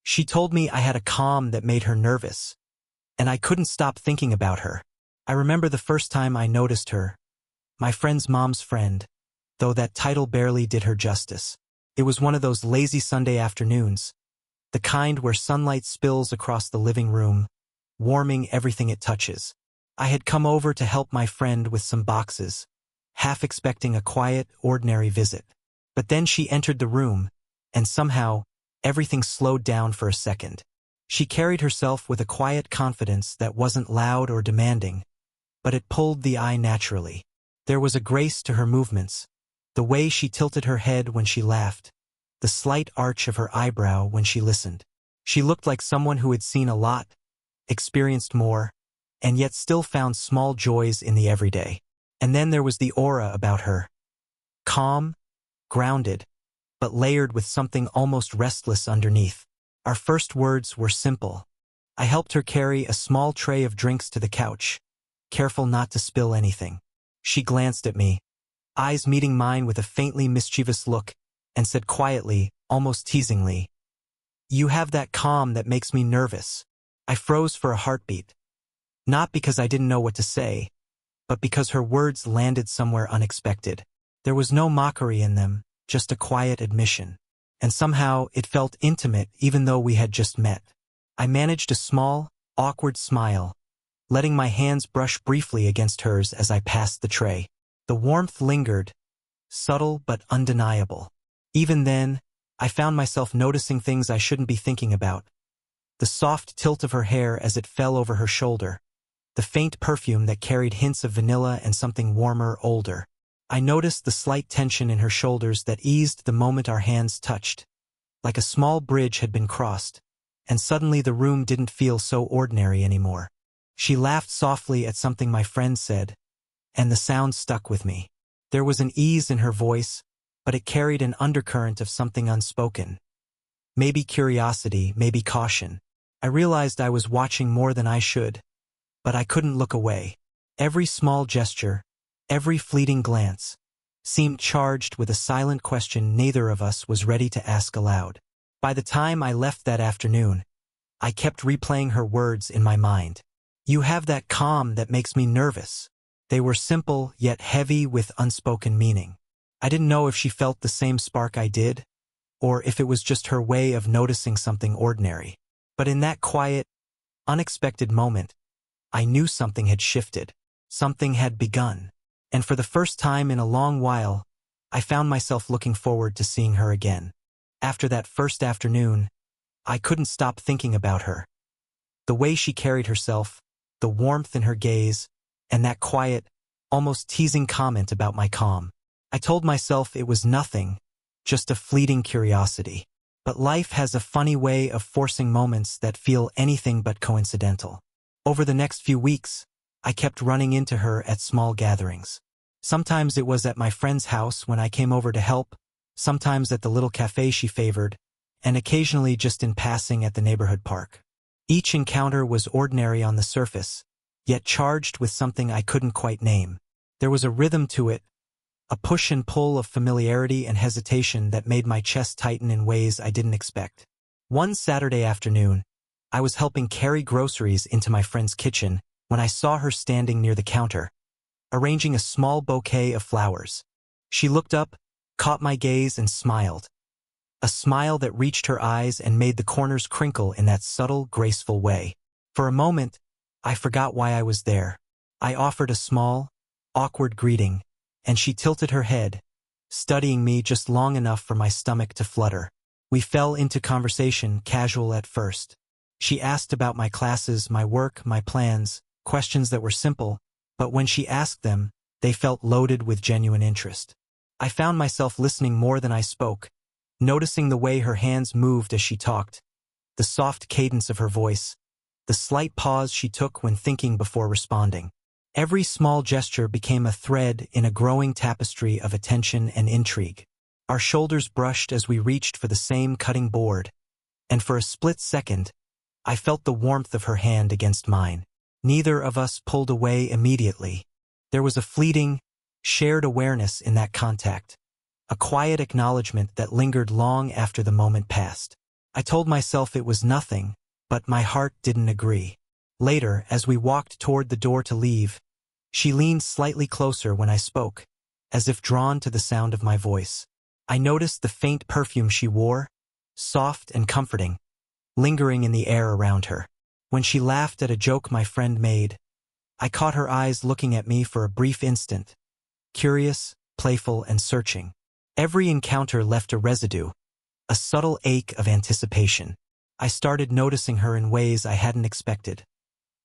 She told me I had a calm that made her nervous, and I couldn't stop thinking about her. I remember the first time I noticed her, my friend's mom's friend, though that title barely did her justice. It was one of those lazy Sunday afternoons, the kind where sunlight spills across the living room, warming everything it touches. I had come over to help my friend with some boxes, half expecting a quiet, ordinary visit. But then she entered the room, and somehow, everything slowed down for a second. She carried herself with a quiet confidence that wasn't loud or demanding, but it pulled the eye naturally. There was a grace to her movements, the way she tilted her head when she laughed, the slight arch of her eyebrow when she listened. She looked like someone who had seen a lot, experienced more, and yet still found small joys in the everyday. And then there was the aura about her. Calm, grounded, but layered with something almost restless underneath. Our first words were simple. I helped her carry a small tray of drinks to the couch, careful not to spill anything. She glanced at me, eyes meeting mine with a faintly mischievous look, and said quietly, almost teasingly, "You have that calm that makes me nervous." I froze for a heartbeat. Not because I didn't know what to say, but because her words landed somewhere unexpected. There was no mockery in them, just a quiet admission. And somehow it felt intimate even though we had just met. I managed a small, awkward smile, letting my hands brush briefly against hers as I passed the tray. The warmth lingered, subtle but undeniable. Even then, I found myself noticing things I shouldn't be thinking about. The soft tilt of her hair as it fell over her shoulder, the faint perfume that carried hints of vanilla and something warmer, older. I noticed the slight tension in her shoulders that eased the moment our hands touched, like a small bridge had been crossed, and suddenly the room didn't feel so ordinary anymore. She laughed softly at something my friend said, and the sound stuck with me. There was an ease in her voice, but it carried an undercurrent of something unspoken. Maybe curiosity, maybe caution. I realized I was watching more than I should, but I couldn't look away. Every small gesture, every fleeting glance, seemed charged with a silent question neither of us was ready to ask aloud. By the time I left that afternoon, I kept replaying her words in my mind. "You have that calm that makes me nervous." They were simple, yet heavy with unspoken meaning. I didn't know if she felt the same spark I did, or if it was just her way of noticing something ordinary. But in that quiet, unexpected moment, I knew something had shifted. Something had begun. And for the first time in a long while, I found myself looking forward to seeing her again. After that first afternoon, I couldn't stop thinking about her. The way she carried herself, the warmth in her gaze, and that quiet, almost teasing comment about my calm. I told myself it was nothing, just a fleeting curiosity. But life has a funny way of forcing moments that feel anything but coincidental. Over the next few weeks, I kept running into her at small gatherings. Sometimes it was at my friend's house when I came over to help, sometimes at the little cafe she favored, and occasionally just in passing at the neighborhood park. Each encounter was ordinary on the surface, yet charged with something I couldn't quite name. There was a rhythm to it, a push and pull of familiarity and hesitation that made my chest tighten in ways I didn't expect. One Saturday afternoon, I was helping carry groceries into my friend's kitchen when I saw her standing near the counter, arranging a small bouquet of flowers. She looked up, caught my gaze, and smiled. A smile that reached her eyes and made the corners crinkle in that subtle, graceful way. For a moment, I forgot why I was there. I offered a small, awkward greeting, and she tilted her head, studying me just long enough for my stomach to flutter. We fell into conversation, casual at first. She asked about my classes, my work, my plans, questions that were simple, but when she asked them, they felt loaded with genuine interest. I found myself listening more than I spoke, noticing the way her hands moved as she talked, the soft cadence of her voice, the slight pause she took when thinking before responding. Every small gesture became a thread in a growing tapestry of attention and intrigue. Our shoulders brushed as we reached for the same cutting board, and for a split second, I felt the warmth of her hand against mine. Neither of us pulled away immediately. There was a fleeting, shared awareness in that contact, a quiet acknowledgement that lingered long after the moment passed. I told myself it was nothing, but my heart didn't agree. Later, as we walked toward the door to leave, she leaned slightly closer when I spoke, as if drawn to the sound of my voice. I noticed the faint perfume she wore, soft and comforting, lingering in the air around her. When she laughed at a joke my friend made, I caught her eyes looking at me for a brief instant, curious, playful, and searching. Every encounter left a residue, a subtle ache of anticipation. I started noticing her in ways I hadn't expected.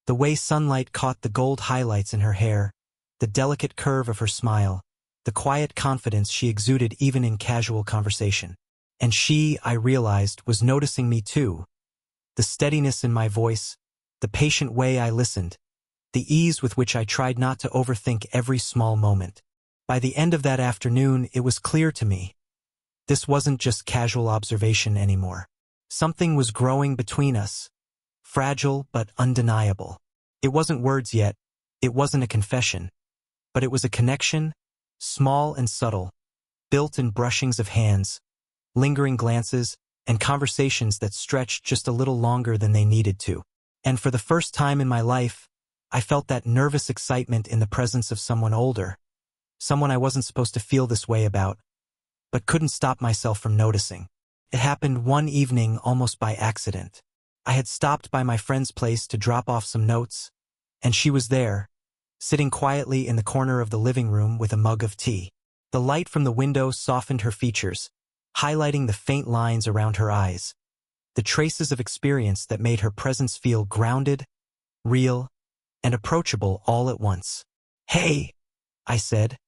The way sunlight caught the gold highlights in her hair, the delicate curve of her smile, the quiet confidence she exuded even in casual conversation. And she, I realized, was noticing me too. The steadiness in my voice, the patient way I listened, the ease with which I tried not to overthink every small moment. By the end of that afternoon, it was clear to me. This wasn't just casual observation anymore. Something was growing between us, fragile but undeniable. It wasn't words yet, it wasn't a confession, but it was a connection, small and subtle, built in brushings of hands, lingering glances, and conversations that stretched just a little longer than they needed to. And for the first time in my life, I felt that nervous excitement in the presence of someone older, someone I wasn't supposed to feel this way about, but couldn't stop myself from noticing. It happened one evening almost by accident. I had stopped by my friend's place to drop off some notes, and she was there, sitting quietly in the corner of the living room with a mug of tea. The light from the window softened her features, highlighting the faint lines around her eyes, the traces of experience that made her presence feel grounded, real, and approachable all at once. "Hey," I said,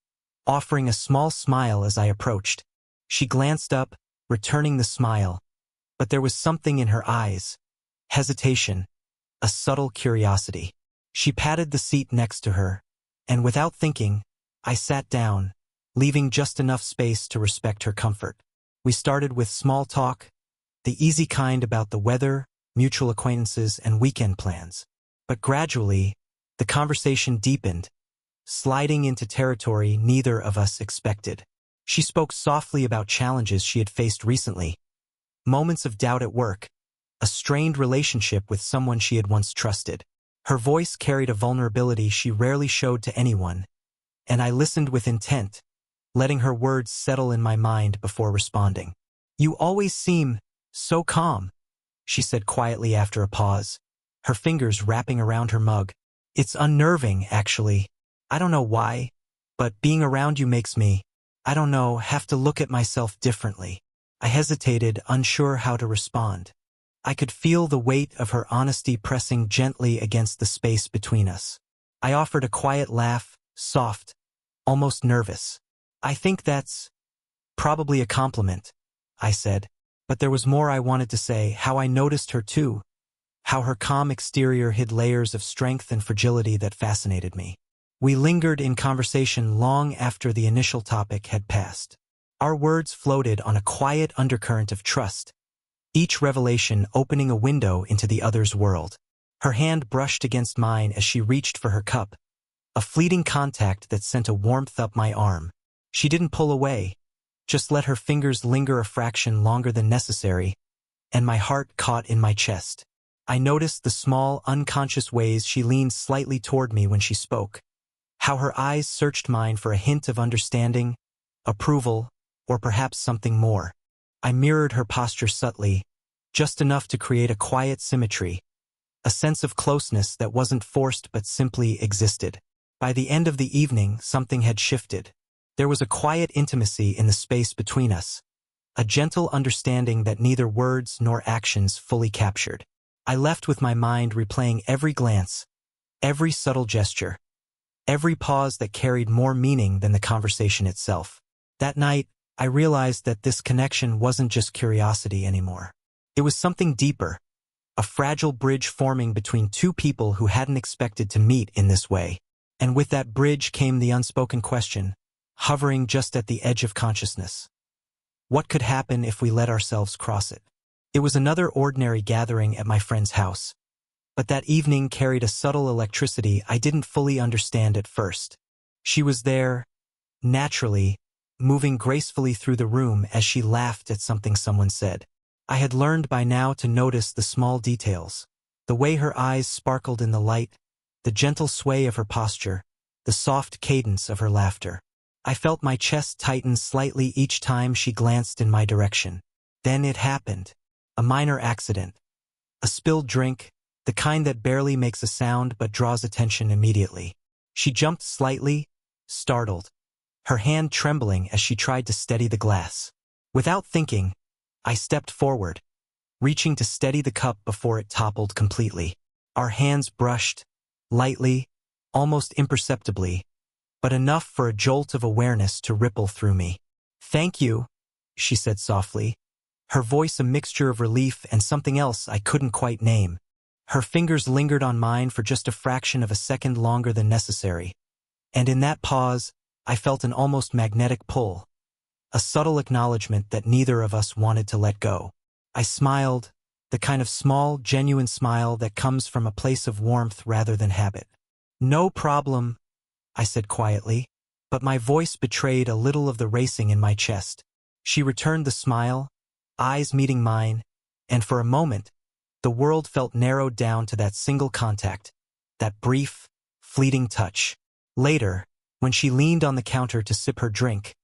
offering a small smile as I approached. She glanced up, returning the smile, but there was something in her eyes, hesitation, a subtle curiosity. She patted the seat next to her, and without thinking, I sat down, leaving just enough space to respect her comfort. We started with small talk, the easy kind about the weather, mutual acquaintances, and weekend plans. But gradually, the conversation deepened, sliding into territory neither of us expected. She spoke softly about challenges she had faced recently, moments of doubt at work, a strained relationship with someone she had once trusted. Her voice carried a vulnerability she rarely showed to anyone, and I listened with intent, letting her words settle in my mind before responding. "You always seem so calm," she said quietly after a pause, her fingers wrapping around her mug. "It's unnerving, actually. I don't know why, but being around you makes me, I don't know, have to look at myself differently." I hesitated, unsure how to respond. I could feel the weight of her honesty pressing gently against the space between us. I offered a quiet laugh, soft, almost nervous. "I think that's probably a compliment," I said. But there was more I wanted to say, how I noticed her too, how her calm exterior hid layers of strength and fragility that fascinated me. We lingered in conversation long after the initial topic had passed. Our words floated on a quiet undercurrent of trust, each revelation opening a window into the other's world. Her hand brushed against mine as she reached for her cup, a fleeting contact that sent a warmth up my arm. She didn't pull away, just let her fingers linger a fraction longer than necessary, and my heart caught in my chest. I noticed the small, unconscious ways she leaned slightly toward me when she spoke, how her eyes searched mine for a hint of understanding, approval, or perhaps something more. I mirrored her posture subtly, just enough to create a quiet symmetry, a sense of closeness that wasn't forced but simply existed. By the end of the evening, something had shifted. There was a quiet intimacy in the space between us, a gentle understanding that neither words nor actions fully captured. I left with my mind replaying every glance, every subtle gesture, every pause that carried more meaning than the conversation itself. That night, I realized that this connection wasn't just curiosity anymore. It was something deeper, a fragile bridge forming between two people who hadn't expected to meet in this way. And with that bridge came the unspoken question, hovering just at the edge of consciousness. What could happen if we let ourselves cross it? It was another ordinary gathering at my friend's house, but that evening carried a subtle electricity I didn't fully understand at first. She was there, naturally, moving gracefully through the room as she laughed at something someone said. I had learned by now to notice the small details. The way her eyes sparkled in the light, the gentle sway of her posture, the soft cadence of her laughter. I felt my chest tighten slightly each time she glanced in my direction. Then it happened. A minor accident. A spilled drink, the kind that barely makes a sound but draws attention immediately. She jumped slightly, startled, her hand trembling as she tried to steady the glass. Without thinking, I stepped forward, reaching to steady the cup before it toppled completely. Our hands brushed, lightly, almost imperceptibly, but enough for a jolt of awareness to ripple through me. "Thank you," she said softly, her voice a mixture of relief and something else I couldn't quite name. Her fingers lingered on mine for just a fraction of a second longer than necessary, and in that pause, I felt an almost magnetic pull, a subtle acknowledgement that neither of us wanted to let go. I smiled, the kind of small, genuine smile that comes from a place of warmth rather than habit. "No problem," I said quietly, but my voice betrayed a little of the racing in my chest. She returned the smile, eyes meeting mine, and for a moment, the world felt narrowed down to that single contact, that brief, fleeting touch. Later, when she leaned on the counter to sip her drink,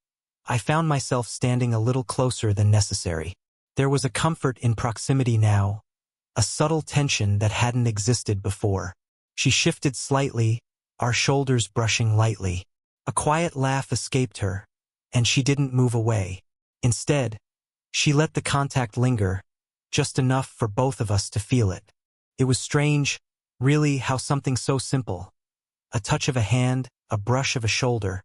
I found myself standing a little closer than necessary. There was a comfort in proximity now, a subtle tension that hadn't existed before. She shifted slightly, our shoulders brushing lightly. A quiet laugh escaped her, and she didn't move away. Instead, she let the contact linger, just enough for both of us to feel it. It was strange, really, how something so simple, a touch of a hand, a brush of a shoulder,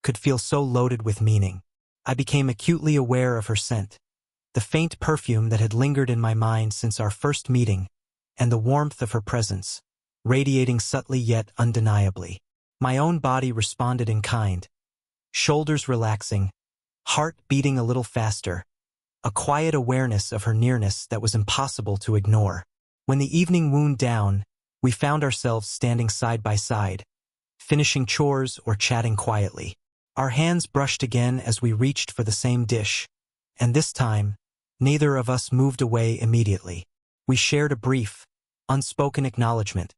could feel so loaded with meaning. I became acutely aware of her scent, the faint perfume that had lingered in my mind since our first meeting, and the warmth of her presence, radiating subtly yet undeniably. My own body responded in kind, shoulders relaxing, heart beating a little faster, a quiet awareness of her nearness that was impossible to ignore. When the evening wound down, we found ourselves standing side by side, finishing chores or chatting quietly. Our hands brushed again as we reached for the same dish, and this time, neither of us moved away immediately. We shared a brief, unspoken acknowledgement,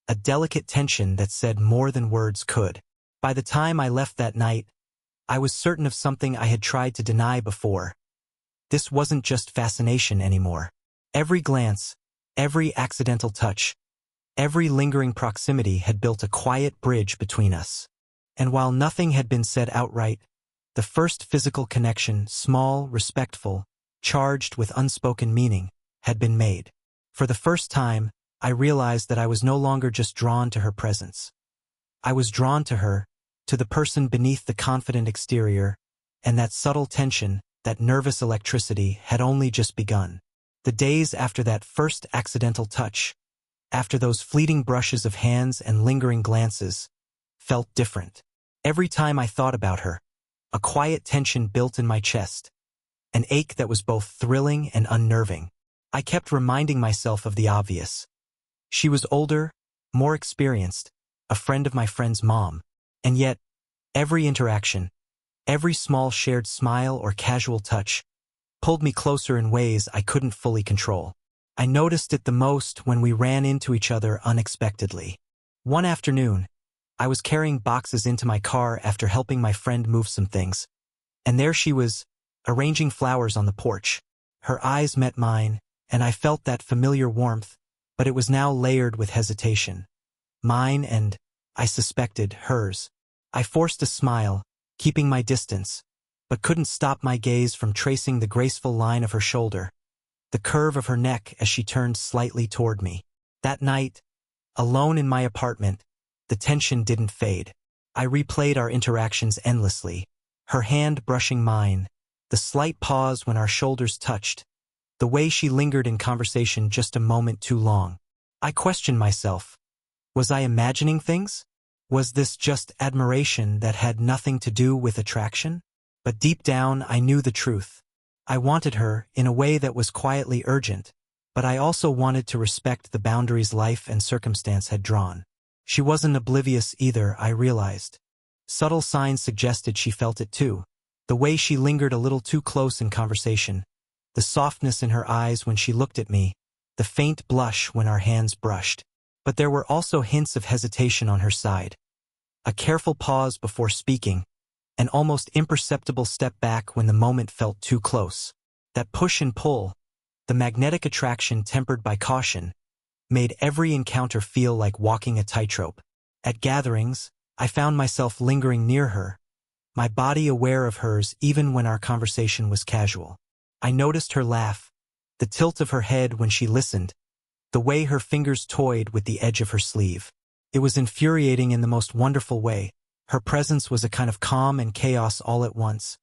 a delicate tension that said more than words could. By the time I left that night, I was certain of something I had tried to deny before. This wasn't just fascination anymore. Every glance, every accidental touch, every lingering proximity had built a quiet bridge between us. And while nothing had been said outright, the first physical connection, small, respectful, charged with unspoken meaning, had been made. For the first time, I realized that I was no longer just drawn to her presence. I was drawn to her, to the person beneath the confident exterior, and that subtle tension, that nervous electricity, had only just begun. The days after that first accidental touch, after those fleeting brushes of hands and lingering glances, felt different. Every time I thought about her, a quiet tension built in my chest, an ache that was both thrilling and unnerving. I kept reminding myself of the obvious. She was older, more experienced, a friend of my friend's mom, and yet, every interaction, every small shared smile or casual touch, pulled me closer in ways I couldn't fully control. I noticed it the most when we ran into each other unexpectedly. One afternoon, I was carrying boxes into my car after helping my friend move some things, and there she was, arranging flowers on the porch. Her eyes met mine, and I felt that familiar warmth, but it was now layered with hesitation. Mine and, I suspected, hers. I forced a smile, keeping my distance, but couldn't stop my gaze from tracing the graceful line of her shoulder, the curve of her neck as she turned slightly toward me. That night, alone in my apartment, the tension didn't fade. I replayed our interactions endlessly, her hand brushing mine, the slight pause when our shoulders touched, the way she lingered in conversation just a moment too long. I questioned myself. Was I imagining things? Was this just admiration that had nothing to do with attraction? But deep down, I knew the truth. I wanted her in a way that was quietly urgent, but I also wanted to respect the boundaries life and circumstance had drawn. She wasn't oblivious either, I realized. Subtle signs suggested she felt it too. The way she lingered a little too close in conversation, the softness in her eyes when she looked at me, the faint blush when our hands brushed. But there were also hints of hesitation on her side. A careful pause before speaking, an almost imperceptible step back when the moment felt too close. That push and pull, the magnetic attraction tempered by caution, made every encounter feel like walking a tightrope. At gatherings, I found myself lingering near her, my body aware of hers even when our conversation was casual. I noticed her laugh, the tilt of her head when she listened, the way her fingers toyed with the edge of her sleeve. It was infuriating in the most wonderful way. Her presence was a kind of calm and chaos all at once,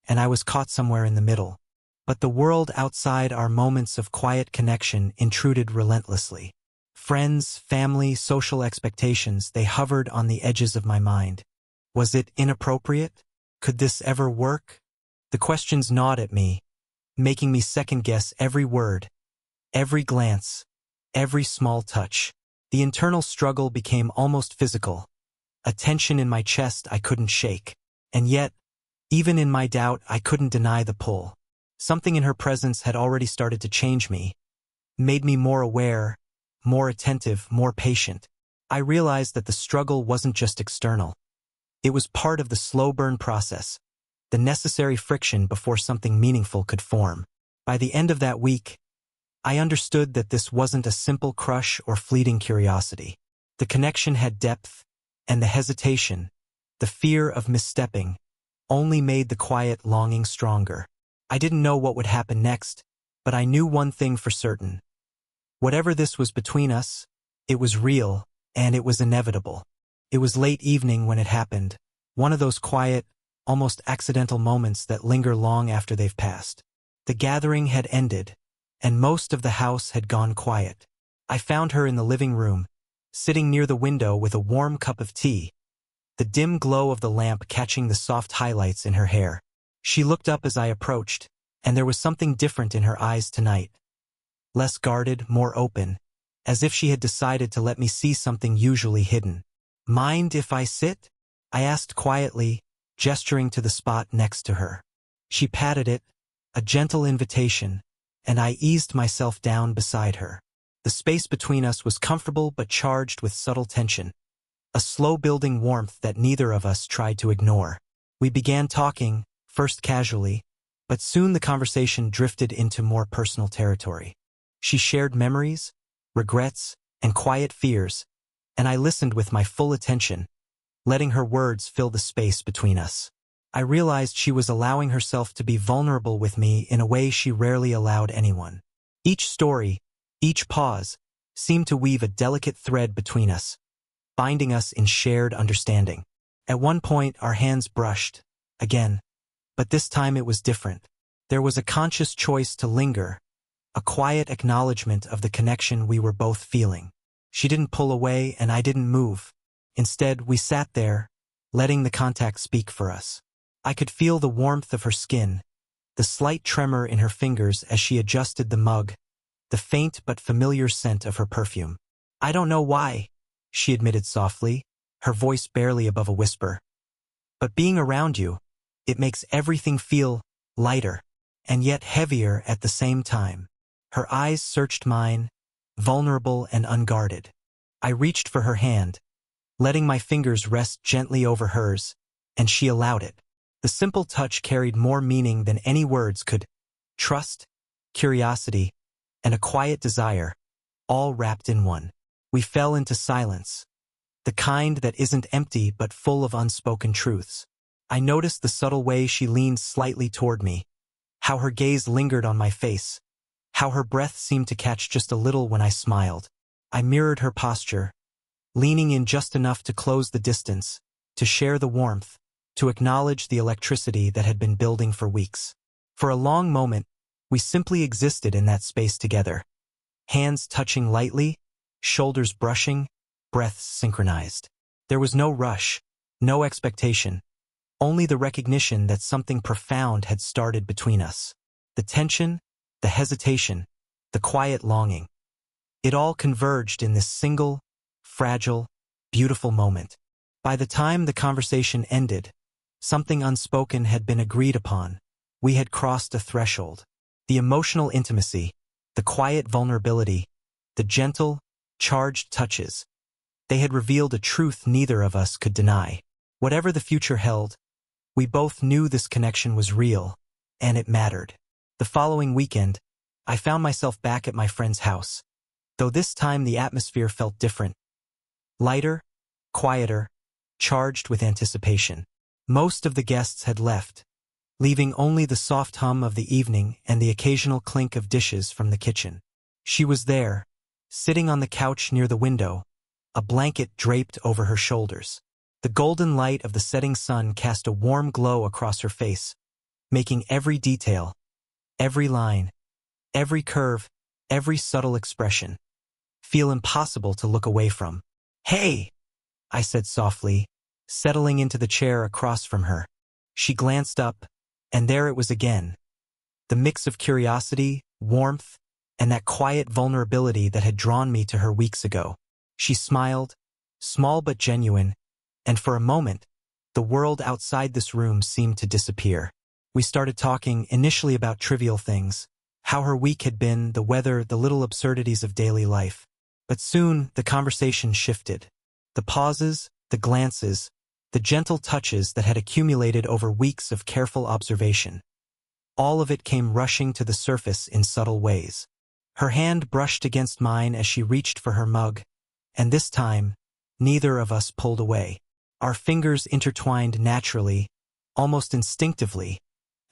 and I was caught somewhere in the middle. But the world outside our moments of quiet connection intruded relentlessly. Friends, family, social expectations, they hovered on the edges of my mind. Was it inappropriate? Could this ever work? The questions gnawed at me, making me second-guess every word, every glance, every small touch. The internal struggle became almost physical, a tension in my chest I couldn't shake. And yet, even in my doubt, I couldn't deny the pull. Something in her presence had already started to change me, made me more aware, more attentive, more patient. I realized that the struggle wasn't just external. It was part of the slow burn process, the necessary friction before something meaningful could form. By the end of that week, I understood that this wasn't a simple crush or fleeting curiosity. The connection had depth, and the hesitation, the fear of misstepping, only made the quiet longing stronger. I didn't know what would happen next, but I knew one thing for certain. Whatever this was between us, it was real, and it was inevitable. It was late evening when it happened, one of those quiet, almost accidental moments that linger long after they've passed. The gathering had ended, and most of the house had gone quiet. I found her in the living room, sitting near the window with a warm cup of tea, the dim glow of the lamp catching the soft highlights in her hair. She looked up as I approached, and there was something different in her eyes tonight. Less guarded, more open, as if she had decided to let me see something usually hidden. "Mind if I sit?" I asked quietly, gesturing to the spot next to her. She patted it, a gentle invitation, and I eased myself down beside her. The space between us was comfortable but charged with subtle tension, a slow-building warmth that neither of us tried to ignore. We began talking, first casually, but soon the conversation drifted into more personal territory. She shared memories, regrets, and quiet fears, and I listened with my full attention, letting her words fill the space between us. I realized she was allowing herself to be vulnerable with me in a way she rarely allowed anyone. Each story, each pause, seemed to weave a delicate thread between us, binding us in shared understanding. At one point, our hands brushed, again, but this time it was different. There was a conscious choice to linger, a quiet acknowledgement of the connection we were both feeling. She didn't pull away and I didn't move. Instead, we sat there, letting the contact speak for us. I could feel the warmth of her skin, the slight tremor in her fingers as she adjusted the mug, the faint but familiar scent of her perfume. "I don't know why," she admitted softly, her voice barely above a whisper. "But being around you, it makes everything feel lighter, and yet heavier at the same time." Her eyes searched mine, vulnerable and unguarded. I reached for her hand, letting my fingers rest gently over hers, and she allowed it. The simple touch carried more meaning than any words could. Trust, curiosity, and a quiet desire, all wrapped in one. We fell into silence, the kind that isn't empty but full of unspoken truths. I noticed the subtle way she leaned slightly toward me, how her gaze lingered on my face, how her breath seemed to catch just a little when I smiled. I mirrored her posture, leaning in just enough to close the distance, to share the warmth, to acknowledge the electricity that had been building for weeks. For a long moment, we simply existed in that space together, hands touching lightly, shoulders brushing, breaths synchronized. There was no rush, no expectation, only the recognition that something profound had started between us. The tension, the hesitation, the quiet longing. It all converged in this single, fragile, beautiful moment. By the time the conversation ended, something unspoken had been agreed upon. We had crossed a threshold. The emotional intimacy, the quiet vulnerability, the gentle, charged touches. They had revealed a truth neither of us could deny. Whatever the future held, we both knew this connection was real, and it mattered. The following weekend, I found myself back at my friend's house, though this time the atmosphere felt different. Lighter, quieter, charged with anticipation. Most of the guests had left, leaving only the soft hum of the evening and the occasional clink of dishes from the kitchen. She was there, sitting on the couch near the window, a blanket draped over her shoulders. The golden light of the setting sun cast a warm glow across her face, making every detail, every line, every curve, every subtle expression feel impossible to look away from. "Hey!" I said softly, settling into the chair across from her. She glanced up, and there it was again. The mix of curiosity, warmth, and that quiet vulnerability that had drawn me to her weeks ago. She smiled, small but genuine, and for a moment, the world outside this room seemed to disappear. We started talking initially about trivial things, how her week had been, the weather, the little absurdities of daily life. But soon, the conversation shifted. The pauses, the glances, the gentle touches that had accumulated over weeks of careful observation. All of it came rushing to the surface in subtle ways. Her hand brushed against mine as she reached for her mug, and this time, neither of us pulled away. Our fingers intertwined naturally, almost instinctively,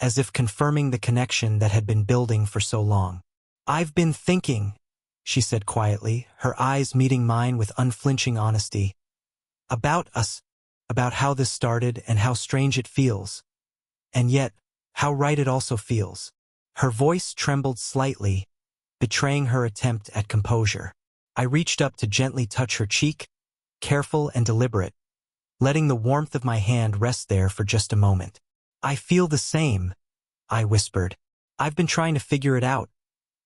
as if confirming the connection that had been building for so long. "I've been thinking," she said quietly, her eyes meeting mine with unflinching honesty, "about us, about how this started and how strange it feels. And yet, how right it also feels." Her voice trembled slightly, betraying her attempt at composure. I reached up to gently touch her cheek, careful and deliberate, letting the warmth of my hand rest there for just a moment. "I feel the same," I whispered. "I've been trying to figure it out,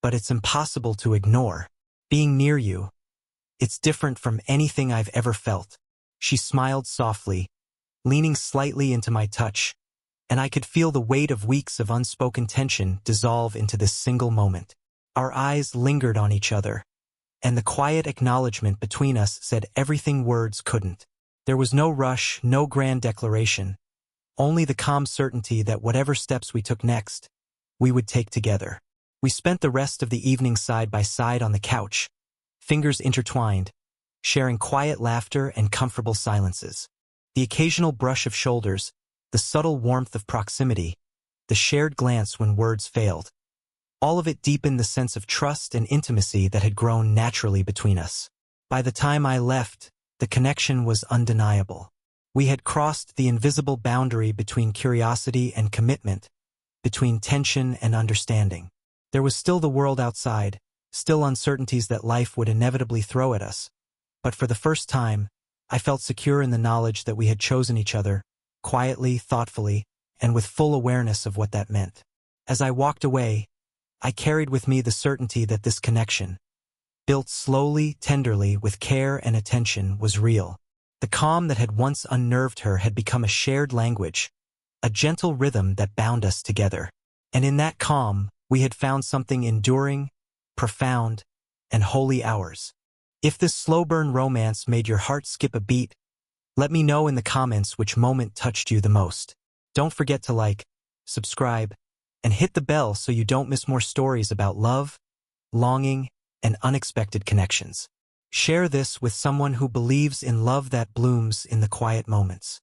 but it's impossible to ignore. Being near you, it's different from anything I've ever felt." She smiled softly, leaning slightly into my touch, and I could feel the weight of weeks of unspoken tension dissolve into this single moment. Our eyes lingered on each other, and the quiet acknowledgement between us said everything words couldn't. There was no rush, no grand declaration, only the calm certainty that whatever steps we took next, we would take together. We spent the rest of the evening side by side on the couch, fingers intertwined, sharing quiet laughter and comfortable silences. The occasional brush of shoulders, the subtle warmth of proximity, the shared glance when words failed. All of it deepened the sense of trust and intimacy that had grown naturally between us. By the time I left, the connection was undeniable. We had crossed the invisible boundary between curiosity and commitment, between tension and understanding. There was still the world outside, still uncertainties that life would inevitably throw at us. But for the first time, I felt secure in the knowledge that we had chosen each other, quietly, thoughtfully, and with full awareness of what that meant. As I walked away, I carried with me the certainty that this connection, built slowly, tenderly, with care and attention, was real. The calm that had once unnerved her had become a shared language, a gentle rhythm that bound us together. And in that calm, we had found something enduring, profound, and wholly ours. If this slow-burn romance made your heart skip a beat, let me know in the comments which moment touched you the most. Don't forget to like, subscribe, and hit the bell so you don't miss more stories about love, longing, and unexpected connections. Share this with someone who believes in love that blooms in the quiet moments.